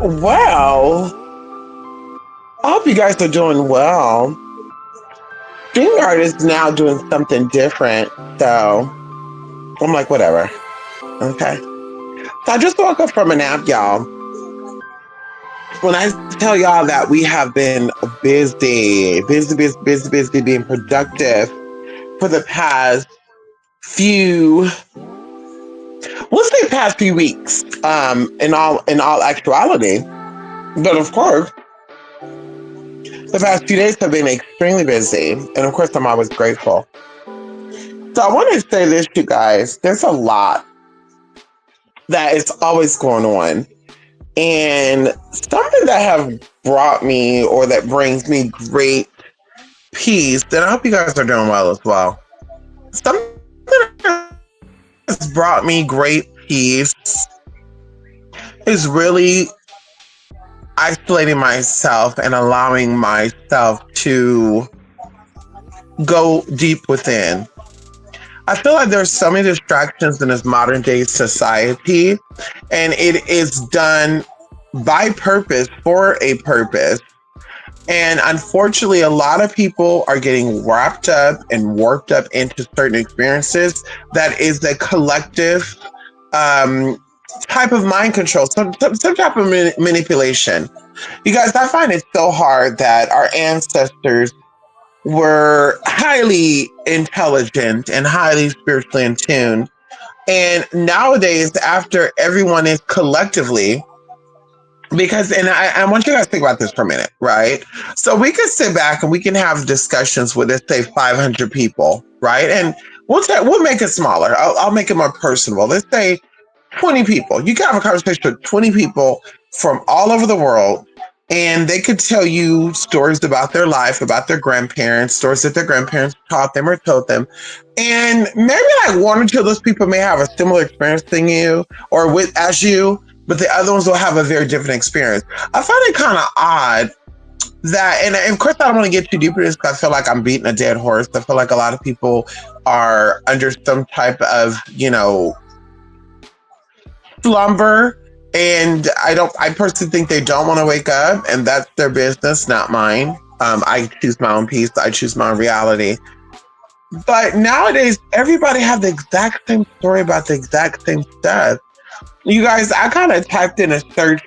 Well, I hope you guys are doing well. StreamYard is now doing something different, so I'm like, whatever. Okay. So I just woke up from a nap, y'all. When I tell y'all that we have been busy, being productive for the past few, let's say past few weeks, in all actuality. But of course, the past few days have been extremely busy, and of course, I'm always grateful. So I want to say this, you guys. There's a lot that is always going on, and something that have brought me or that brings me great peace. And I hope you guys are doing well as well. Something that has brought me great peace is really isolating myself and allowing myself to go deep within. I feel like there's so many distractions in this modern day society, and it is done by purpose for a purpose. And unfortunately, a lot of people are getting wrapped up and warped up into certain experiences that is a collective um, type of mind control, some type of manipulation. You guys, I find it so hard that our ancestors were highly intelligent and highly spiritually in tune. And nowadays, after everyone is collectively, because, and I want you guys to think about this for a minute, right? So we can sit back and we can have discussions with, let's say, 500 people, right? And we'll make it smaller. I'll make it more personable. Let's say 20 people. You can have a conversation with 20 people from all over the world, and they could tell you stories about their life, about their grandparents, stories that their grandparents taught them or told them. And maybe like one or two of those people may have a similar experience than you or with as you, but the other ones will have a very different experience. I find it kind of odd that, and of course I don't want to get too deep into this because I feel like I'm beating a dead horse. I feel like a lot of people are under some type of, slumber, and I personally think they don't want to wake up, and that's their business, not mine. I choose my own peace. I choose my own reality. But nowadays, everybody have the exact same story about the exact same stuff. You guys, I kind of typed in a search.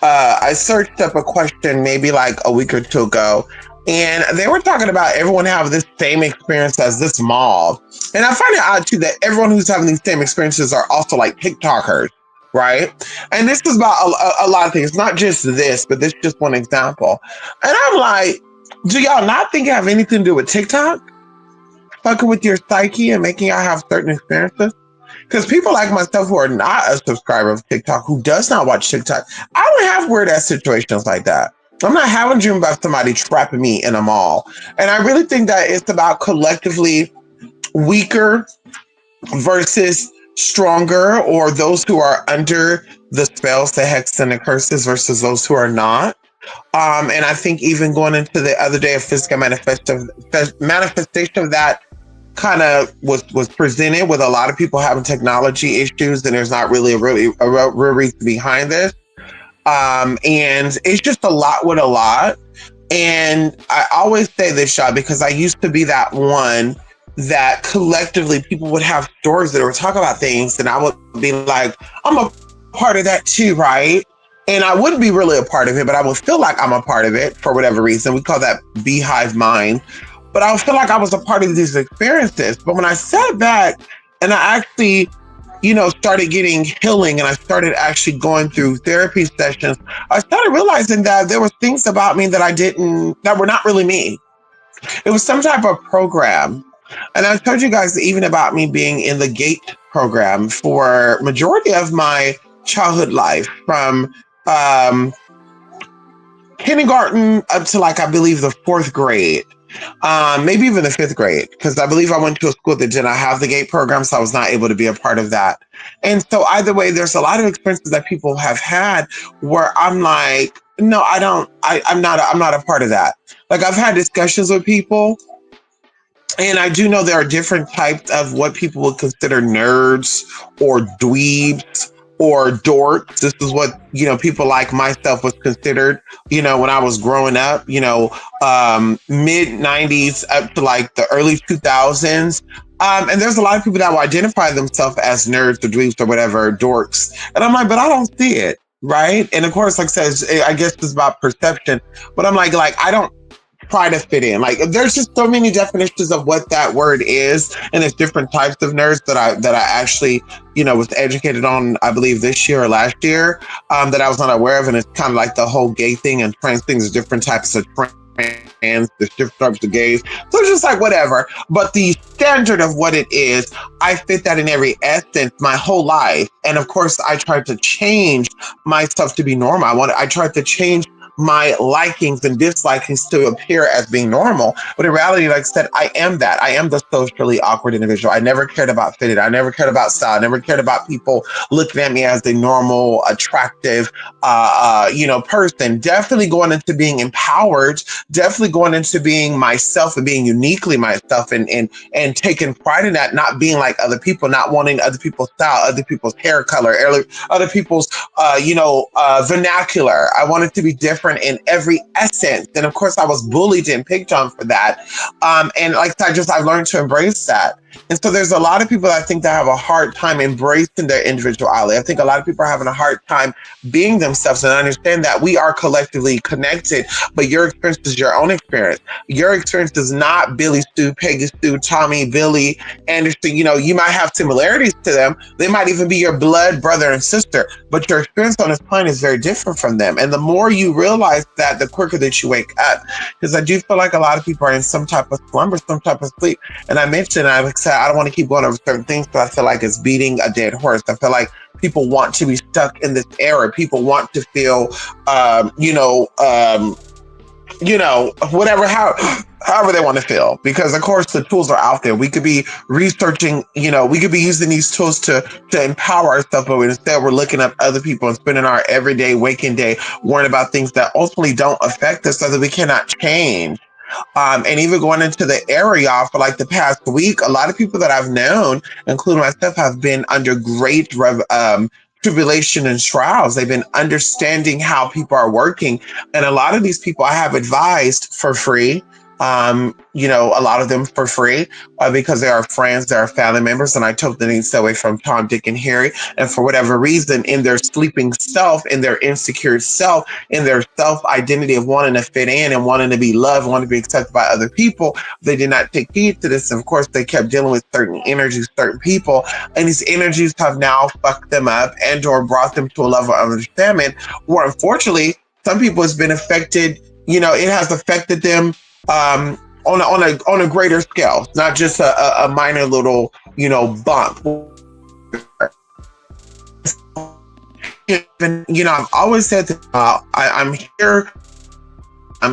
I searched up a question maybe like a week or two ago, and they were talking about everyone having this same experience as this mall. And I find it odd too that everyone who's having these same experiences are also like TikTokers, right? And this is about a lot of things, not just this, but this is just one example. And I'm like, do y'all not think it have anything to do with TikTok? Fucking with your psyche and making y'all have certain experiences? Because people like myself who are not a subscriber of TikTok, who does not watch TikTok, I don't have weird ass situations like that. I'm not having a dream about somebody trapping me in a mall. And I really think that it's about collectively weaker versus stronger, or those who are under the spells, the hex, and the curses versus those who are not. And I think even going into the other day of physical manifestation of that kind of was presented with a lot of people having technology issues, and there's not really a real reason behind this. And it's just a lot with a lot. And I always say this, y'all, because I used to be that one that collectively people would have stories that would talk about things, and I would be like, I'm a part of that too, right? And I wouldn't be really a part of it, but I would feel like I'm a part of it for whatever reason. We call that beehive mind. But I would feel like I was a part of these experiences. But when I sat back and I actually, started getting healing and I started actually going through therapy sessions, I started realizing that there were things about me that that were not really me. It was some type of program. And I told you guys even about me being in the GATE program for majority of my childhood life, from um, kindergarten up to, like, I believe the fourth grade, maybe even the fifth grade, because I believe I went to a school that did not have the GATE program, so I was not able to be a part of that. And so either way, there's a lot of experiences that people have had where I'm like, no, I don't, I'm not a part of that. Like, I've had discussions with people, and I do know there are different types of what people would consider nerds or dweebs or dorks. This is what, people like myself was considered, when I was growing up, mid 90s up to like the early 2000s. And there's a lot of people that will identify themselves as nerds or dweebs or whatever, dorks. And I'm like, but I don't see it. Right. And of course, like I said, I guess it's about perception, but I'm like, I don't try to fit in. Like, there's just so many definitions of what that word is, and there's different types of nerds that I actually, was educated on, I believe this year or last year, that I was not aware of. And it's kind of like the whole gay thing and trans things, there's different types of trans, there's different types of gays. So it's just like whatever. But the standard of what it is, I fit that in every essence my whole life. And of course, I tried to change myself to be normal. I tried to change my likings and dislikings to appear as being normal. But in reality, like I said, I am that. I am the socially awkward individual. I never cared about fitted. I never cared about style. I never cared about people looking at me as a normal, attractive, person. Definitely going into being empowered, definitely going into being myself and being uniquely myself, and taking pride in that, not being like other people, not wanting other people's style, other people's hair color, other people's, vernacular. I wanted to be different in every essence. And of course, I was bullied and picked on for that. And like I said, I've learned to embrace that. And so there's a lot of people, I think, that have a hard time embracing their individuality. I think a lot of people are having a hard time being themselves. And I understand that we are collectively connected, but your experience is your own experience. Your experience is not Billy Stu, Peggy Stu, Tommy, Billy, Anderson. You might have similarities to them. They might even be your blood brother and sister, but your experience on this planet is very different from them. And the more you realize that, the quicker that you wake up. Because I do feel like a lot of people are in some type of slumber, some type of sleep. And I mentioned, I said, I don't want to keep going over certain things, but I feel like it's beating a dead horse. I feel like people want to be stuck in this era. People want to feel, whatever, however they want to feel, because of course the tools are out there. We could be researching, we could be using these tools to empower ourselves, but instead we're looking at other people and spending our everyday waking day worrying about things that ultimately don't affect us, so that we cannot change. And even going into the area for like the past week, a lot of people that I've known, including myself, have been under great tribulation and trials. They've been understanding how people are working. And a lot of these people I have advised for free. A lot of them for free, because they are friends, they are family members, and I told them to stay away from Tom, Dick, and Harry. And for whatever reason, in their sleeping self, in their insecure self, in their self-identity of wanting to fit in and wanting to be loved, wanting to be accepted by other people, they did not take heed to this. And of course, they kept dealing with certain energies, certain people, and these energies have now fucked them up and or brought them to a level of understanding where, unfortunately, some people has been affected. It has affected them on a greater scale, not just a minor little, bump. I've always said that I'm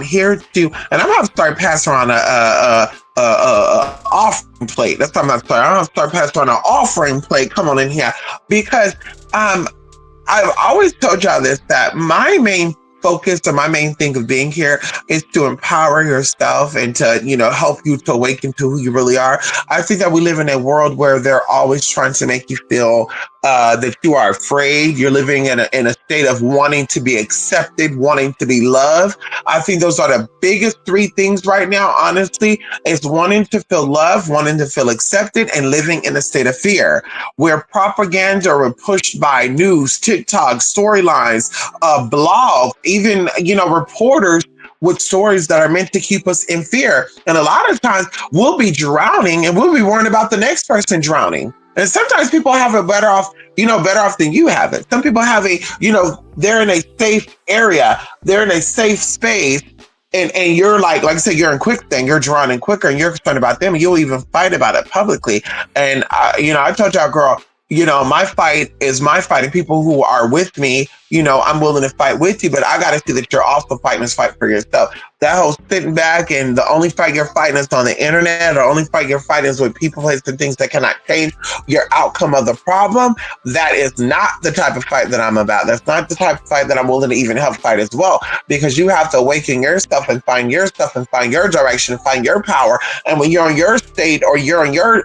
here to, and I'm gonna start passing around a offering plate. That's what I'm gonna start. I'm gonna start passing around an offering plate. Come on in here, because I've always told y'all this, that my main focus or my main thing of being here is to empower yourself and to, help you to awaken to who you really are. I think that we live in a world where they're always trying to make you feel that you are afraid. You're living in a state of wanting to be accepted, wanting to be loved. I think those are the biggest three things right now, honestly, is wanting to feel loved, wanting to feel accepted, and living in a state of fear, where propaganda are pushed by news, TikTok, storylines, blogs, even, reporters with stories that are meant to keep us in fear. And a lot of times we'll be drowning and we'll be worrying about the next person drowning. And sometimes people have it better off, better off than you have it. Some people have they're in a safe area, they're in a safe space, and you're like I said, you're in quicksand, you're drawn in quicker, and you're concerned about them, and you'll even fight about it publicly. And I told y'all, girl, my fight is my fight, and people who are with me, I'm willing to fight with you, but I got to see that you're also fighting this fight for yourself. That whole sitting back and the only fight you're fighting is on the internet, or only fight you're fighting is with people, places, and things that cannot change your outcome of the problem. That is not the type of fight that I'm about. That's not the type of fight that I'm willing to even help fight as well, because you have to awaken yourself and find yourself and find your direction, find your power. And when you're on your state, or you're on your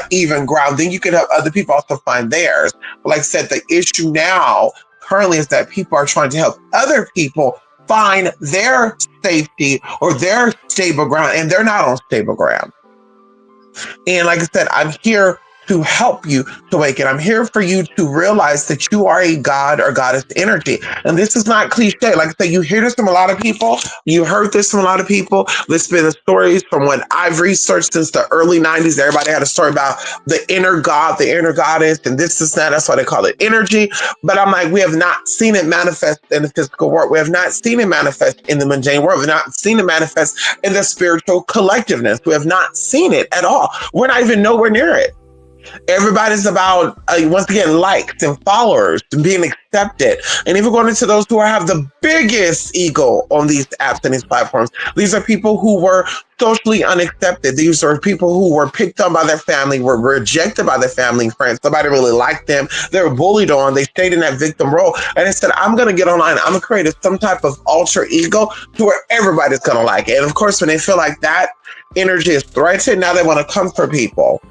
even ground, then you can help other people also find theirs. But like I said, the issue now currently is that people are trying to help other people find their safety or their stable ground, and they're not on stable ground. And like I said, I'm here to help you to awaken. I'm here for you to realize that you are a god or goddess energy. And this is not cliche. Like I said, you hear this from a lot of people. You heard this from a lot of people. This has been the stories from what I've researched since the early 90s. Everybody had a story about the inner god, the inner goddess, and this is that. That's why they call it energy. But I'm like, we have not seen it manifest in the physical world. We have not seen it manifest in the mundane world. We've not seen it manifest in the spiritual collectiveness. We have not seen it at all. We're not even nowhere near it. Everybody's about, once again, likes and followers and being accepted. And even going into those who have the biggest ego on these apps and these platforms, these are people who were socially unaccepted. These are people who were picked on by their family, were rejected by their family and friends. Nobody really liked them. They were bullied on. They stayed in that victim role. And instead, I'm going to get online. I'm going to create some type of alter ego to where everybody's going to like it. And of course, when they feel like that energy is threatened, now they want to come for people.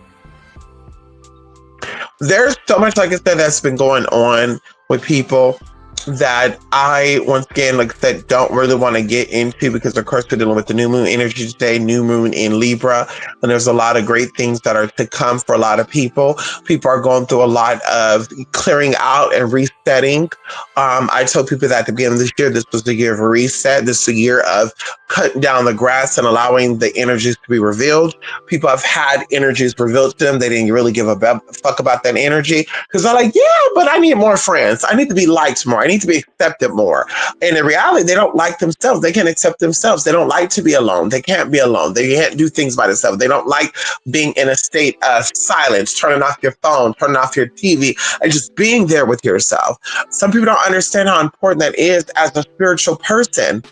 There's so much, like I said, that's been going on with people that I, once again, like I said, don't really want to get into, because of course we're dealing with the new moon energy today, new moon in Libra, and there's a lot of great things that are to come for a lot of people. People are going through a lot of clearing out and resetting. I told people that at the beginning of this year, this was the year of a reset. This is the year of cutting down the grass and allowing the energies to be revealed. People have had energies revealed to them. They didn't really give a fuck about that energy, because they're like, yeah, but I need more friends. I need to be liked more. I need to be accepted more. And in reality, they don't like themselves. They can't accept themselves. They don't like to be alone. They can't be alone. They can't do things by themselves. They don't like being in a state of silence, turning off your phone, turning off your TV, and just being there with yourself. Some people don't understand how important that is as a spiritual person.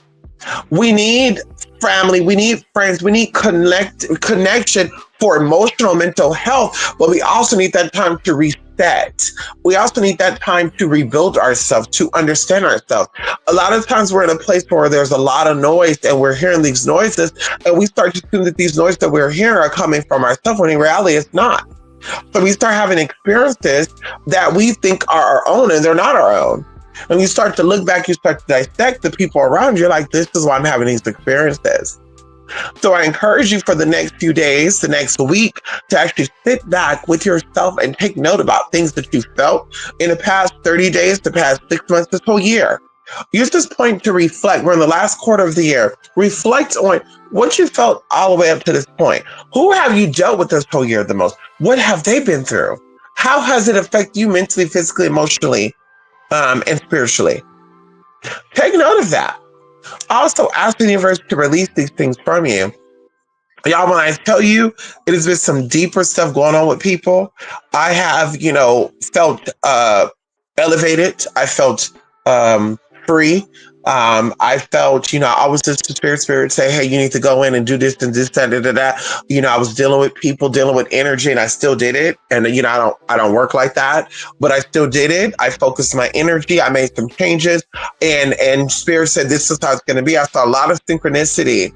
We need family, we need friends, we need connection for emotional, mental health, but we also need that time to reset. We also need that time to rebuild ourselves, to understand ourselves. A lot of times we're in a place where there's a lot of noise and we're hearing these noises, and we start to assume that these noises that we're hearing are coming from ourselves, when in reality it's not. So we start having experiences that we think are our own, and they're not our own. When you start to look back, you start to dissect the people around you, like, this is why I'm having these experiences. So I encourage you for the next few days, the next week, to actually sit back with yourself and take note about things that you felt in the past 30 days, the past 6 months, this whole year. Use this point to reflect. We're in the last quarter of the year. Reflect on what you felt all the way up to this point. Who have you dealt with this whole year the most? What have they been through? How has it affected you mentally, physically, emotionally, and spiritually? Take note of that. Also, ask the universe to release these things from you. Y'all, when I tell you, it has been some deeper stuff going on with people. I have, felt elevated. I felt free. I felt, I was just spirit say, hey, you need to go in and do this and this, that, that. I was dealing with people, dealing with energy, and I still did it. And, I don't work like that, but I still did it. I focused my energy. I made some changes, and spirit said, this is how it's going to be. I saw a lot of synchronicity,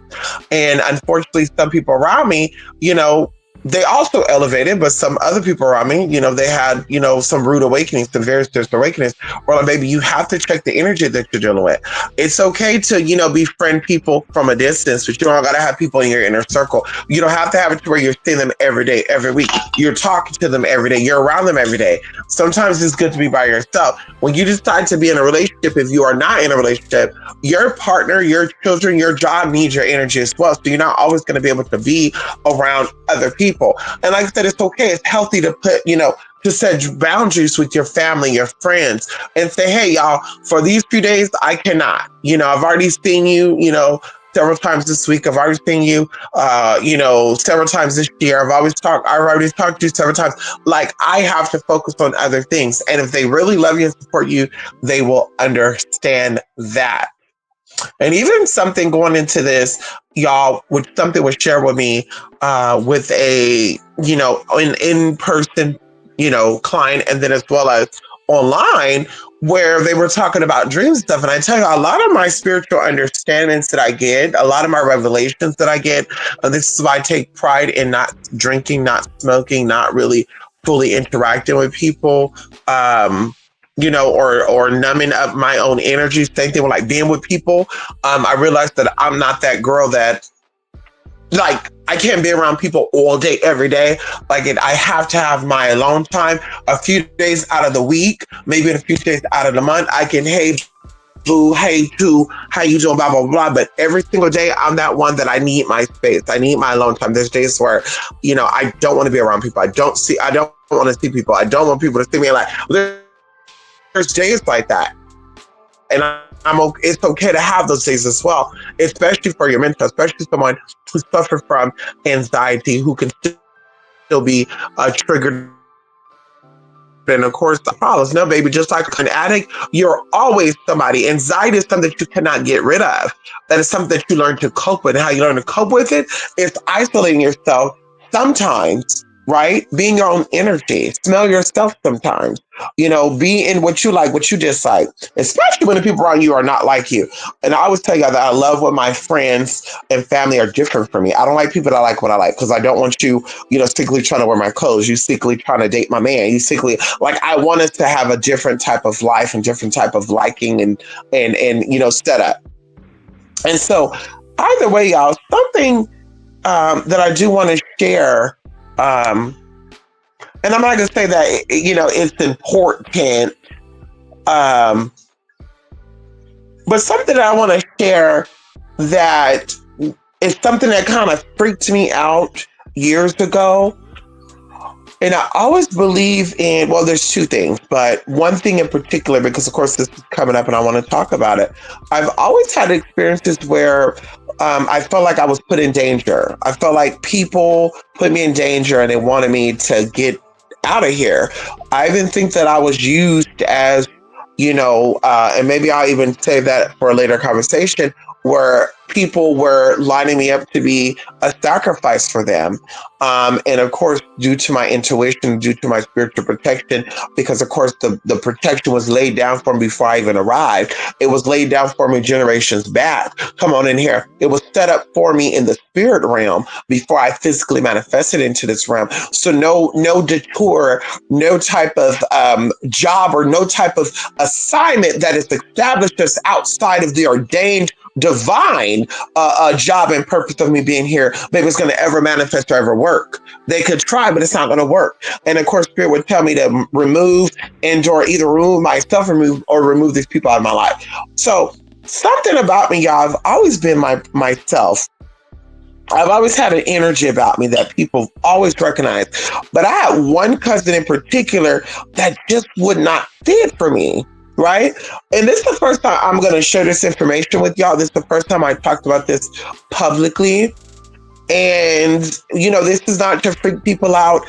and unfortunately, some people around me, they also elevated, but some other people around me, they had, some rude awakenings, some very serious awakenings. Well, baby, you have to check the energy that you're dealing with. It's okay to, befriend people from a distance, but you don't got to have people in your inner circle. You don't have to have it to where you're seeing them every day, every week. You're talking to them every day. You're around them every day. Sometimes it's good to be by yourself. When you decide to be in a relationship, if you are not in a relationship, your partner, your children, your job needs your energy as well. So you're not always going to be able to be around other people. people. And like I said, it's okay. It's healthy to put, to set boundaries with your family, your friends, and say, hey, y'all, for these few days, I cannot. I've already seen you, several times this week. I've already seen you, several times this year. I've already talked to you several times. Like, I have to focus on other things. And if they really love you and support you, they will understand that. And even something going into this, y'all, which something was shared with me with a, an in-person, client, and then as well as online, where they were talking about dreams and stuff. And I tell you, a lot of my spiritual understandings that I get, a lot of my revelations that I get, this is why I take pride in not drinking, not smoking, not really fully interacting with people. Or numbing up my own energy. Same thing with like being with people. I realized that I'm not that girl that, like, I can't be around people all day, every day. Like, I have to have my alone time a few days out of the week, maybe a few days out of the month. I can, hey, boo, hey, too, how you doing, blah, blah, blah. But every single day, I'm that one that I need my space. I need my alone time. There's days where, I don't want to be around people. I don't want to see people. I don't want people to see me. Like, there's days like that. And it's okay to have those days as well, especially for your mentor, especially someone who suffers from anxiety, who can still be triggered. And of course, the problems. No, baby, just like an addict, you're always somebody. Anxiety is something that you cannot get rid of. That is something that you learn to cope with. And how you learn to cope with it is isolating yourself sometimes, right? Being your own energy. Smell yourself sometimes. Be in what you like, what you dislike, especially when the people around you are not like you. And I always tell you that I love when my friends and family are different from me. I don't like people that like what I like, because I don't want you, secretly trying to wear my clothes. You secretly trying to date my man. You secretly, like, I want us to have a different type of life and different type of liking and setup. And so either way, y'all, something that I do want to share, and I'm not going to say that, it's important, but something that I want to share that is something that kind of freaked me out years ago. And I always believe in, well, there's two things, but one thing in particular, because of course this is coming up and I want to talk about it. I've always had experiences where I felt like I was put in danger. I felt like people put me in danger and they wanted me to get out of here. I even think that I was used as, and maybe I'll even save that for a later conversation, where people were lining me up to be a sacrifice for them. And of course, due to my intuition, due to my spiritual protection, because of course the protection was laid down for me before I even arrived. It was laid down for me generations back. Come on in here. It was set up for me in the spirit realm before I physically manifested into this realm. So no detour, no type of job or no type of assignment that is established just outside of the ordained divine job and purpose of me being here, maybe it's going to ever manifest or ever work. They could try, but it's not going to work. And of course, Spirit would tell me to remove and/or either remove myself, remove these people out of my life. So something about me, y'all, I've always been myself. I've always had an energy about me that people always recognize. But I had one cousin in particular that just would not fit for me. Right? And this is the first time I'm going to share this information with y'all. This is the first time I talked about this publicly. And, this is not to freak people out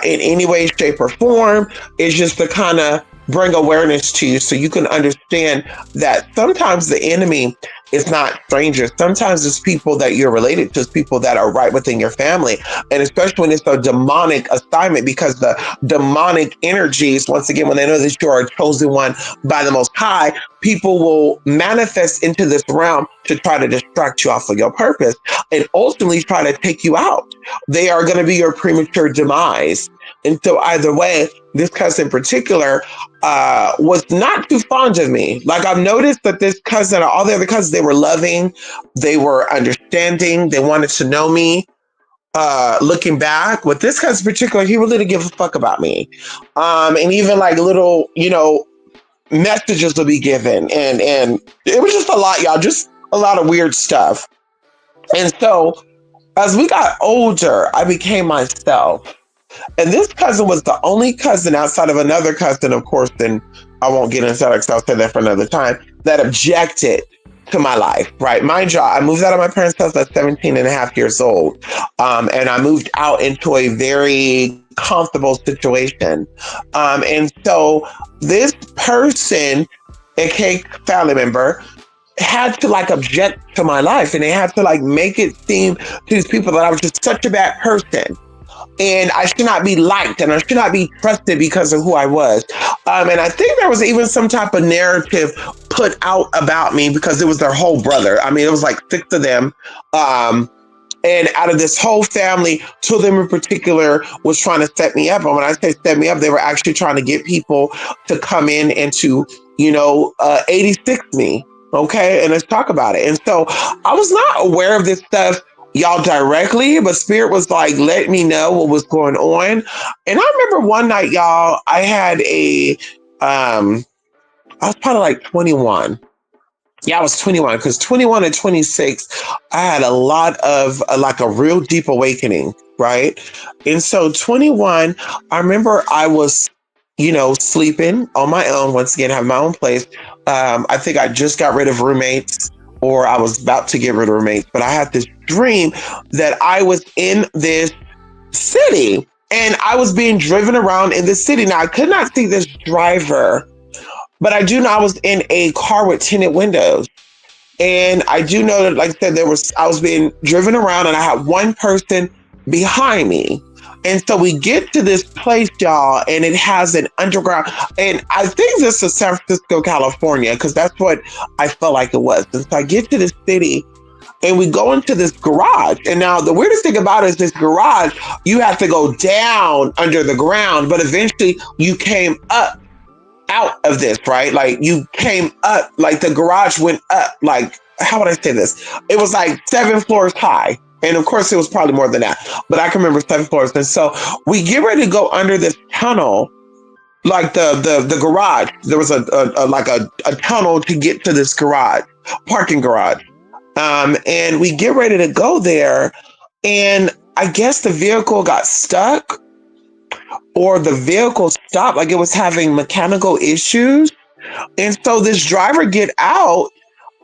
in any way, shape, or form. It's just to kind of bring awareness to you so you can understand that sometimes the enemy is not strangers. Sometimes it's people that you're related to, it's people that are right within your family. And especially when it's a demonic assignment, because the demonic energies, once again, when they know that you are a chosen one by the Most High, people will manifest into this realm to try to distract you off of your purpose and ultimately try to take you out. They are going to be your premature demise. And so either way, this cousin in particular was not too fond of me. Like, I've noticed that this cousin, all the other cousins, they were loving, they were understanding, they wanted to know me. Looking back, with this cousin in particular, he really didn't give a fuck about me. And even like little, messages will be given. And it was just a lot, y'all, just a lot of weird stuff. And so As we got older, I became myself. And this cousin was the only cousin outside of another cousin, of course, and I won't get into that because I'll say that for another time, that objected to my life, right? Mind you, I moved out of my parents' house at 17 and a half years old. And I moved out into a very comfortable situation. And so this person, aka family member, had to like object to my life, and they had to like make it seem to these people that I was just such a bad person and I should not be liked and I should not be trusted because of who I was. And I think there was even some type of narrative put out about me because it was their whole brother. I mean, it was like six of them. And out of this whole family, two of them in particular was trying to set me up. And when I say set me up, they were actually trying to get people to come in and to, 86 me. Okay. And let's talk about it. And so I was not aware of this stuff, y'all, directly, but Spirit was like, let me know what was going on. And I remember one night, y'all, I had I was probably like 21. Yeah, I was 21 because 21 and 26, I had a lot of like a real deep awakening, right? And so 21, I remember I was, sleeping on my own, once again, have my own place. I think I just got rid of roommates or I was about to get rid of roommates, but I had this dream that I was in this city and I was being driven around in the city. Now, I could not see this driver, but I do know I was in a car with tinted windows. And I do know that, like I said, I was being driven around and I had one person behind me. And so we get to this place, y'all, and it has an underground. And I think this is San Francisco, California, because that's what I felt like it was. And so I get to this city and we go into this garage. And now the weirdest thing about it is this garage, you have to go down under the ground, but eventually you came up out of this, right? Like you came up, like the garage went up, like, how would I say this? It was like 7 floors high. And of course it was probably more than that, but I can remember 7 floors. And so we get ready to go under this tunnel, like the garage. There was a tunnel to get to this garage, parking garage. And we get ready to go there. And I guess the vehicle got stuck or the vehicle stopped, like it was having mechanical issues. And so this driver get out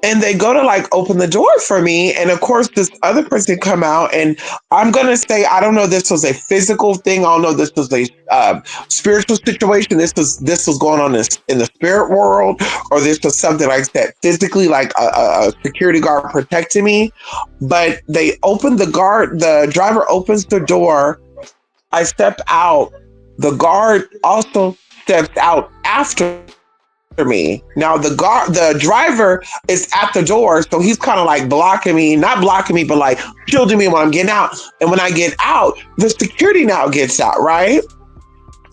and they go to like open the door for me. And of course, this other person come out and I'm going to say, I don't know, this was a physical thing. I don't know, this was a spiritual situation. This was going on in the spirit world, or this was something like that physically, like a security guard protecting me. But they opened the driver opens the door. I step out. The guard also steps out after me. Now the driver is at the door, so he's kind of like blocking me, not blocking me, but like shielding me when I'm getting out. And when I get out, the security now gets out, right?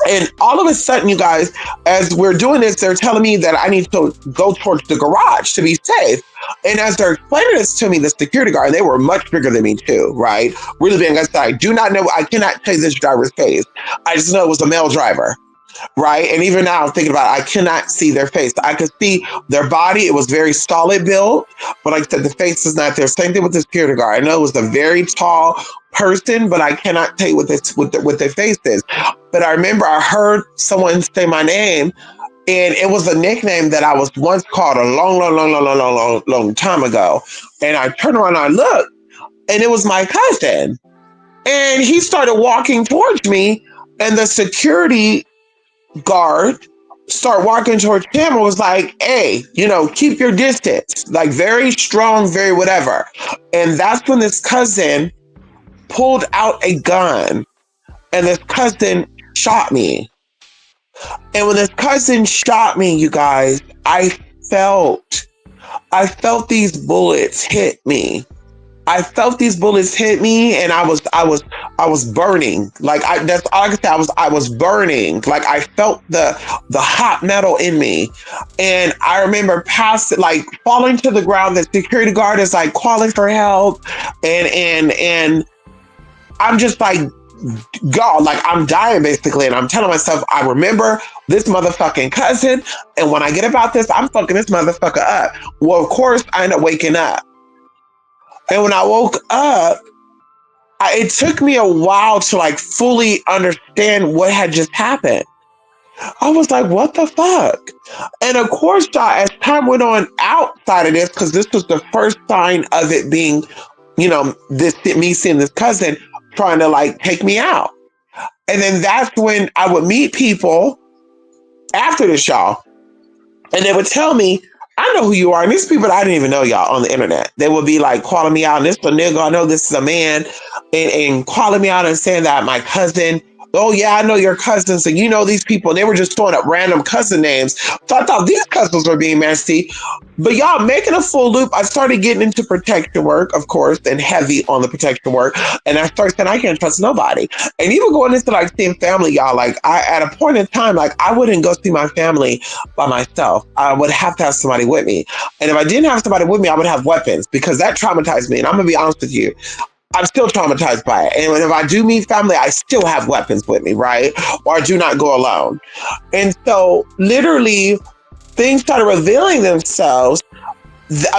And all of a sudden, you guys, as we're doing this, they're telling me that I need to go towards the garage to be safe. And as they're explaining this to me, the security guard, they were much bigger than me too, right? Really being, I do not know, I cannot tell you this driver's face. I just know it was a male driver. Right. And even now I'm thinking about it, I cannot see their face. I could see their body. It was very solid built, but like I said, the face is not there. Same thing with the security guard. I know it was a very tall person, but I cannot tell you what their face is. But I remember I heard someone say my name, and it was a nickname that I was once called a long time ago. And I turned around and I looked, and it was my cousin. And he started walking towards me, and the security guard start walking towards him and was like, hey, keep your distance, like very strong, very whatever. And that's when this cousin pulled out a gun and this cousin shot me. And when this cousin shot me, you guys, I felt these bullets hit me. I felt these bullets hit me, and I was burning. Like that's all I could say. I was burning. Like I felt the hot metal in me, and I remember like falling to the ground. The security guard is like calling for help, and I'm just like, God, like I'm dying basically, and I'm telling myself, I remember this motherfucking cousin, and when I get about this, I'm fucking this motherfucker up. Well, of course, I end up waking up. And when I woke up, it took me a while to like fully understand what had just happened. I was like, what the fuck? And of course, y'all, as time went on outside of this, because this was the first sign of it being, this me seeing this cousin trying to like take me out. And then that's when I would meet people after the show, and they would tell me, I know who you are. And these people I didn't even know, y'all, on the internet. They would be like calling me out, and this is a nigga, I know this is a man, and calling me out and saying that my cousin, oh yeah, I know your cousins, and you know these people. And they were just throwing up random cousin names. So I thought these cousins were being messy. But y'all, making a full loop, I started getting into protection work, of course, and heavy on the protection work. And I started saying, I can't trust nobody. And even going into like seeing family, y'all, like at a point in time, like I wouldn't go see my family by myself. I would have to have somebody with me. And if I didn't have somebody with me, I would have weapons, because that traumatized me. And I'm going to be honest with you. I'm still traumatized by it. And if I do meet family, I still have weapons with me, right? Or I do not go alone. And so literally things started revealing themselves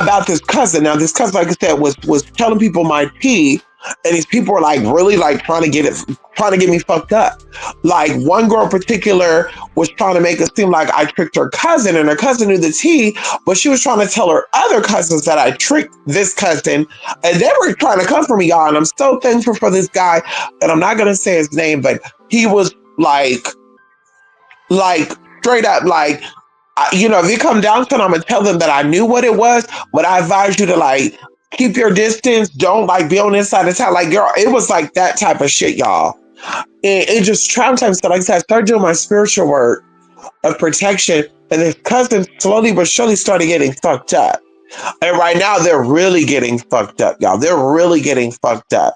about this cousin. Now, this cousin, like I said, was telling people my tea, and these people were like really like trying to get me fucked up. Like one girl in particular was trying to make it seem like I tricked her cousin, and her cousin knew the tea, but she was trying to tell her other cousins that I tricked this cousin, and they were trying to come for me, y'all. And I'm so thankful for this guy, and I'm not gonna say his name, but he was like straight up like, if you come down to it, I'm gonna tell them that I knew what it was, but I advise you to like keep your distance. Don't like be on this side of town. Like, girl, it was like that type of shit, y'all. It just traumatized. So like I said, I started doing my spiritual work of protection, and his cousin slowly but surely started getting fucked up. And right now they're really getting fucked up, y'all. They're really getting fucked up.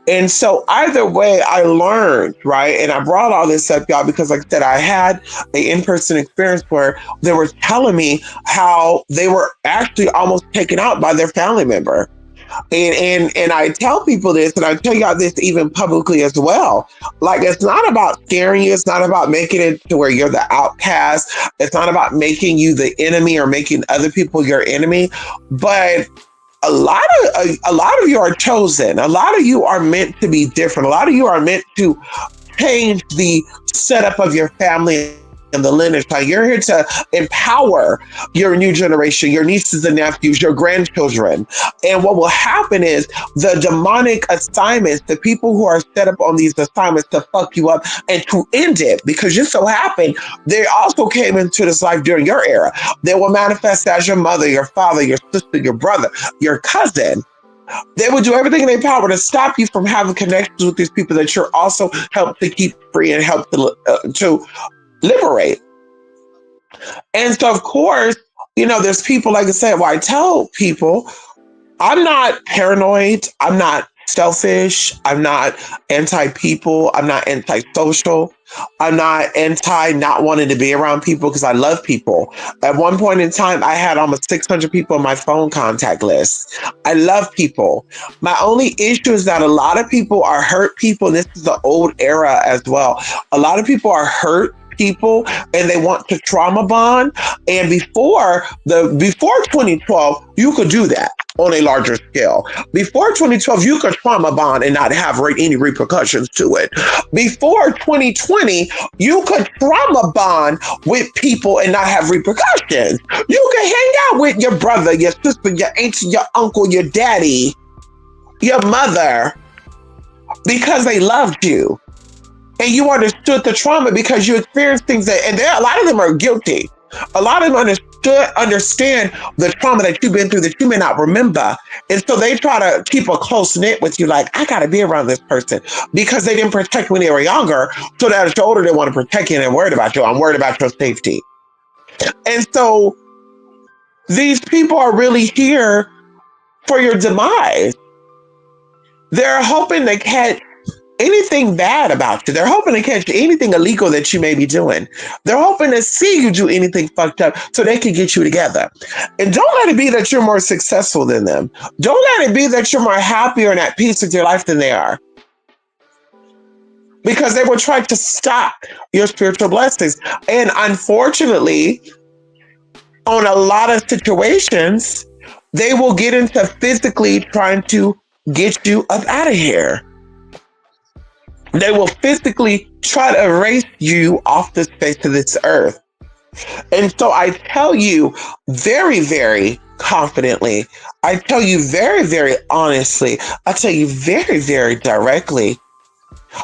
And so either way, I learned, right? And I brought all this up, y'all, because like I said, I had an in-person experience where they were telling me how they were actually almost taken out by their family member. And I tell people this, and I tell y'all this even publicly as well. Like, it's not about scaring you. It's not about making it to where you're the outcast. It's not about making you the enemy or making other people your enemy. But a lot of you are chosen. A lot of you are meant to be different. A lot of you are meant to change the setup of your family and the lineage. You're here to empower your new generation, your nieces and nephews, your grandchildren. And what will happen is the demonic assignments, the people who are set up on these assignments to fuck you up and to end it, because just so happened, they also came into this life during your era. They will manifest as your mother, your father, your sister, your brother, your cousin. They would do everything in their power to stop you from having connections with these people that you're also helped to keep free and help to liberate. And so, of course, there's people, like I said, I tell people, I'm not paranoid. I'm not selfish. I'm not anti-people. I'm not anti-social. I'm not not wanting to be around people, because I love people. At one point in time, I had almost 600 people on my phone contact list. I love people. My only issue is that a lot of people are hurt people. This is the old era as well. A lot of people are hurt people, and they want to trauma bond. And before 2012, you could do that on a larger scale. Before 2012, you could trauma bond and not have any repercussions to it. Before 2020, you could trauma bond with people and not have repercussions. You can hang out with your brother, your sister, your auntie, your uncle, your daddy, your mother, because they loved you. And you understood the trauma because you experienced things and a lot of them are guilty. A lot of them understand the trauma that you've been through that you may not remember. And so they try to keep a close knit with you, like, I got to be around this person because they didn't protect when they were younger. So that as you're older, they want to protect you and they're worried about you. I'm worried about your safety. And so these people are really here for your demise. They're hoping to catch anything bad about you. They're hoping to catch anything illegal that you may be doing. They're hoping to see you do anything fucked up so they can get you together. And don't let it be that you're more successful than them. Don't let it be that you're more happier and at peace with your life than they are. Because they will try to stop your spiritual blessings. And unfortunately, on a lot of situations, they will get into physically trying to get you up out of here. They will physically try to erase you off the face of this earth. And so I tell you very, very confidently, I tell you very, very honestly, I tell you very, very directly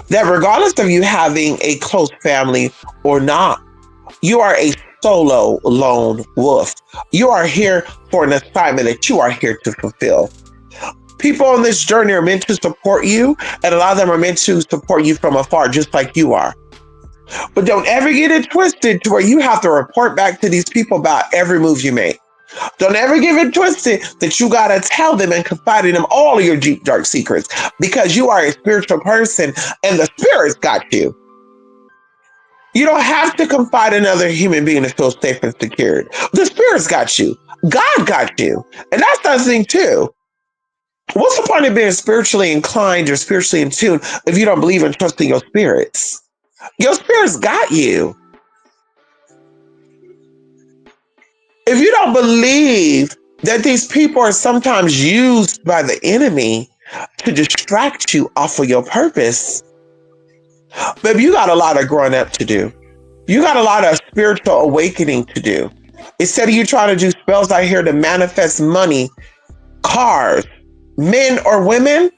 that regardless of you having a close family or not, you are a solo lone wolf. You are here for an assignment that you are here to fulfill. People on this journey are meant to support you, and a lot of them are meant to support you from afar, just like you are. But don't ever get it twisted to where you have to report back to these people about every move you make. Don't ever give it twisted that you gotta tell them and confide in them all of your deep dark secrets because you are a spiritual person and the spirits got you. You don't have to confide in another human being to feel safe and secured. The spirits got you. God got you. And that's the thing too. What's the point of being spiritually inclined or spiritually in tune if you don't believe and trust in your spirits? Your spirits got you. If you don't believe that these people are sometimes used by the enemy to distract you off of your purpose, baby, you got a lot of growing up to do. You got a lot of spiritual awakening to do. Instead of you trying to do spells out here to manifest money, cars, men or women,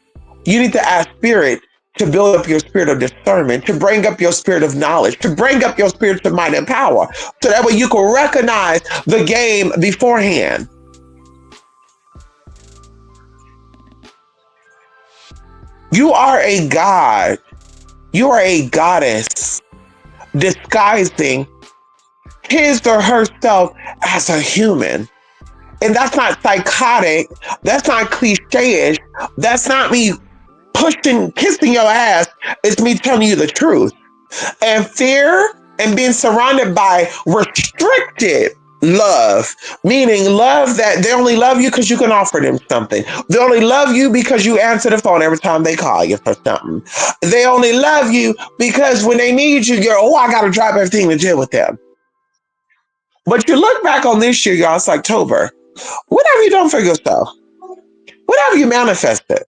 you need to ask spirit to build up your spirit of discernment, to bring up your spirit of knowledge, to bring up your spirit of mind and power. So that way you can recognize the game beforehand. You are a god. You are a goddess disguising his or herself as a human. And that's not psychotic. That's not cliche-ish. That's not me kissing your ass. It's me telling you the truth. And fear and being surrounded by restricted love, meaning love that they only love you because you can offer them something. They only love you because you answer the phone every time they call you for something. They only love you because when they need you, you're, oh, I got to drop everything to deal with them. But you look back on this year, y'all, it's October. What have you done for yourself? What have you manifested?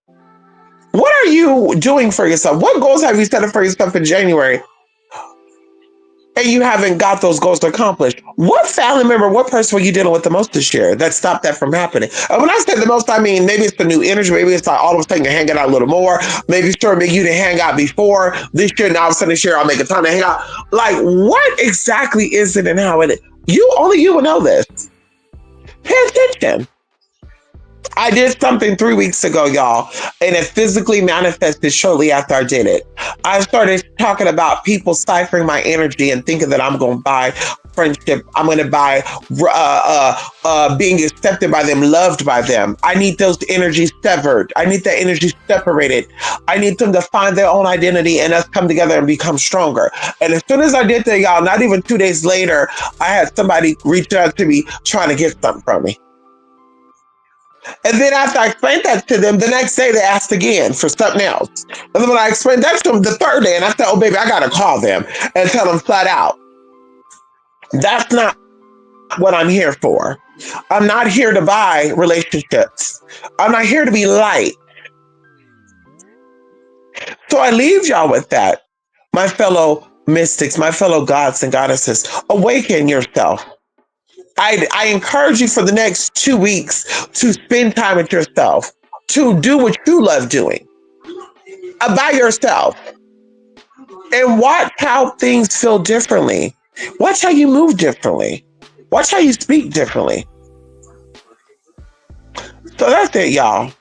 What are you doing for yourself? What goals have you set up for yourself in January and you haven't got those goals accomplished? What family member, what person were you dealing with the most this year that stopped that from happening? And when I say the most, I mean maybe it's the new energy. Maybe it's like all of a sudden you're hanging out a little more. Maybe sure, maybe you didn't hang out before this year. Now all of a sudden this year I'll make a time to hang out. Like, what exactly is it and how it is? Only you will know this. Pay attention. I did something 3 weeks ago, y'all, and it physically manifested shortly after I did it. I started talking about people ciphering my energy and thinking that I'm going to buy friendship. I'm going to buy being accepted by them, loved by them. I need those energies severed. I need that energy separated. I need them to find their own identity and us come together and become stronger. And as soon as I did that, y'all, not even 2 days later, I had somebody reach out to me trying to get something from me. And then after I explained that to them, the next day they asked again for something else. And then when I explained that to them the third day, and I said, oh, baby, I got to call them and tell them flat out, that's not what I'm here for. I'm not here to buy relationships. I'm not here to be light. So I leave y'all with that. My fellow mystics, my fellow gods and goddesses, awaken yourself. I encourage you for the next 2 weeks to spend time with yourself, to do what you love doing by yourself, and watch how things feel differently. Watch how you move differently. Watch how you speak differently. So that's it, y'all.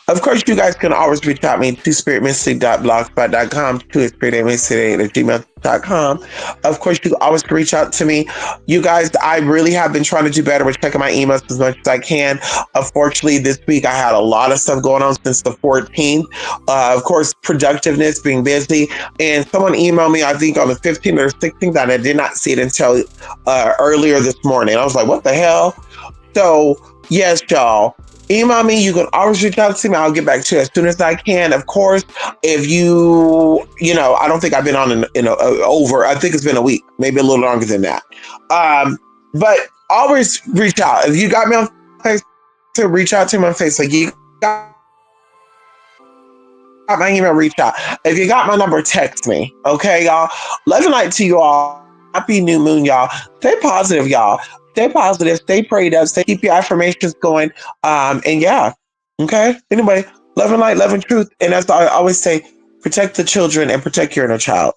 Of course, you guys can always reach out to me to spiritmystic.blogspot.com, to spiritmystic@gmail.com. Of course, you always can reach out to me. You guys, I really have been trying to do better with checking my emails as much as I can. Unfortunately, this week I had a lot of stuff going on since the 14th. Of course, productiveness, being busy. And someone emailed me, I think on the 15th or 16th, and I did not see it until earlier this morning. I was like, what the hell? So, yes, y'all. Email me. You can always reach out to me. I'll get back to you as soon as I can. Of course, if I don't think I've been on over. I think it's been a week, maybe a little longer than that. But always reach out. If you got me on Facebook, reach out to me on Facebook. You got got my email, reach out. If you got my number, text me. Okay, y'all. Love and light to you all. Happy new moon, y'all. Stay positive, y'all. Stay positive. Stay prayed up. Stay keep your affirmations going. And yeah. Okay. Anyway, love and light, love and truth. And as I always say, protect the children and protect your inner child.